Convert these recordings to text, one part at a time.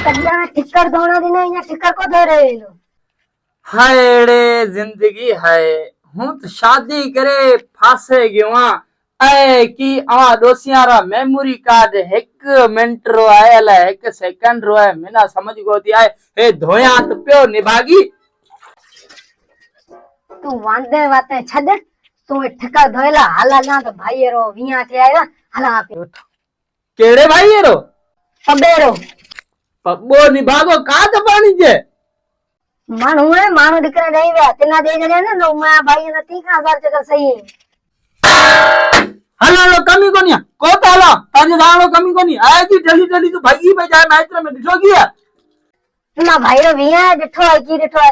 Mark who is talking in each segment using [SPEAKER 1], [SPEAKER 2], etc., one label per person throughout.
[SPEAKER 1] कज्जा में टिक्कर धोना दिन या टिक्कर को धो रहे लो।
[SPEAKER 2] हाय रे जिंदगी है हूं तो शादी करे फासे गयो ऐ की आ दोसियारा मेमोरी कार्ड 1 मिनट रो है अला 1 सेकंड रो है मिना समझ गोती आए हे धोया तो प्यो निभागी।
[SPEAKER 1] तू वांदे बातें छद तू ठिक्कर धोएला हाला ना तो भाई रो विया थे आएगा हाला पे
[SPEAKER 2] केड़े भाई रो
[SPEAKER 1] पबेरो
[SPEAKER 2] पब्बो निभागो का तो पानी जे
[SPEAKER 1] मानू है मानू दिकरे नहीं वे तिना दे जने ने नो मैं भाई ने 30,000 चकर सही है।
[SPEAKER 2] हला लो कमी कोनी को ताला ताजे दानो कमी कोनी आए जी जल्दी जल्दी तो भाई पे जाए मैत्र में दिखो गया
[SPEAKER 1] ना भाई रो विया डिठो है की डिठो है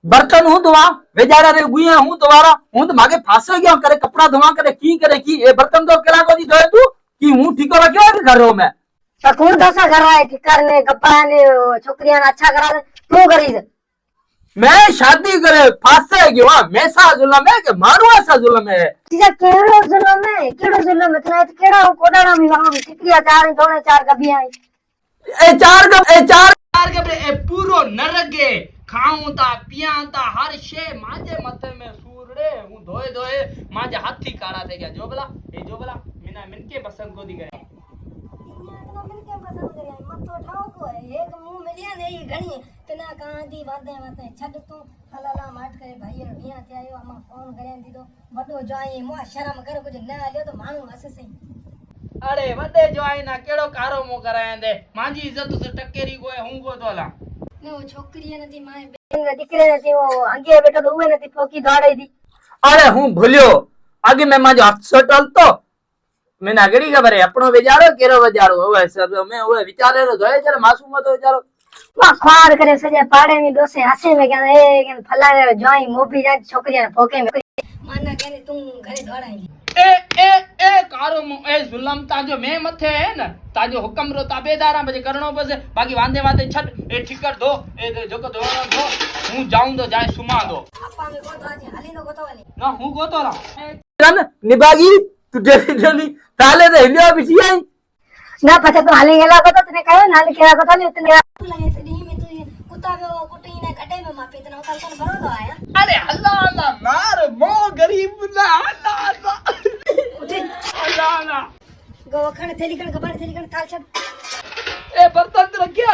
[SPEAKER 2] बर्तन हूं धोवा बेचारा रे गुइया हूं दोबारा हूं तो मागे फासे गयो करे कपड़ा धोवा करे की ए बर्तन तो केला को दी धोए तू की हूं ठीको रखयो है घर रो में
[SPEAKER 1] तो कौन दोसा कर रहा है ठिक्कर ने कपड़ा ने छोकरियां अच्छा करा दे तू करी दे।
[SPEAKER 2] मैं शादी करे फासे गयो मैसा जुल्म है के मारू ऐसा जुल्म है
[SPEAKER 1] तीजा केड़ो जुल्म है तना तो केड़ा कोडाना भी वहां ठिकरिया चार थोड़े चार कबियां
[SPEAKER 2] ए चार
[SPEAKER 3] कपड़े ए पूरो नरगे खाऊं ता पियां ता हर शे माजे मथे में सूरड़े हूं धोए धोए माजे हाथी काड़ा थे गया जो भला मिना मिनके पसंद को दी गए
[SPEAKER 1] मिनके पसंद करे मत तो ठाओ को है एक मुंह मिलिया नहीं घणी तना कांदी बाते छड तू हलाला माट करे भाई भिया थे आयो अमा फोन करे दी तो बडो जाई मो शर्म कर कुछ न आलियो तो मानू हसे सही
[SPEAKER 3] अरे वदे जो आई ना केड़ो कारो मो कराया दे मांजी इज्जत से टकेरी कोए हूं को तोला
[SPEAKER 1] ने वो छोकरी नथी माए बेन दिकरे नथी वो आगे बेटो तो उमे नथी फोकी दौड़ाई दी।
[SPEAKER 2] अरे हूं भूलियो आगे मैं माजो हाथ सटल तो मैं नागड़ी खबर है अपनो बेचारो केरो बेचारो होवे सब मैं होवे विचारे रो जोए जरा मासूम तो बेचारो
[SPEAKER 1] वा खार करे सजे पाड़े में दोसे हसे में कहंदा ए फलाने जोई मोबी जा छोकरियां फोके में माना कहने तू घरे दौड़ाई
[SPEAKER 3] ए कारो मो ए जुल्म ता जो मैं मथे है ना ता जो हुक्म रो ताबेदारा बजे करणो बसे बाकी वांदे वांदे छट ए ठिकर दो ए जोको धोनो दो हूं जाऊं तो जाए सुमा दो
[SPEAKER 1] आपा में को तो आज हाली नो को वाली
[SPEAKER 3] ना हूं को तो
[SPEAKER 2] रन निभागी तू जल्दी जल्दी ताले दे हिलियो बिची आई
[SPEAKER 1] ना पता तो हाली गेला को तो तने कहो ना केरा को तो नहीं तने लगे तनी में तू कुत्ता में वो कुटी ने कटे में मापे तना कल कल भरो तो आया
[SPEAKER 3] अरे अल्लाह ना मार मो गरीब ना अल्लाह
[SPEAKER 1] उठे
[SPEAKER 3] अल्लाह ना
[SPEAKER 1] गो खण थेली खण कबाड़ थेली खण थाल छत
[SPEAKER 3] ए बर्तन रख गया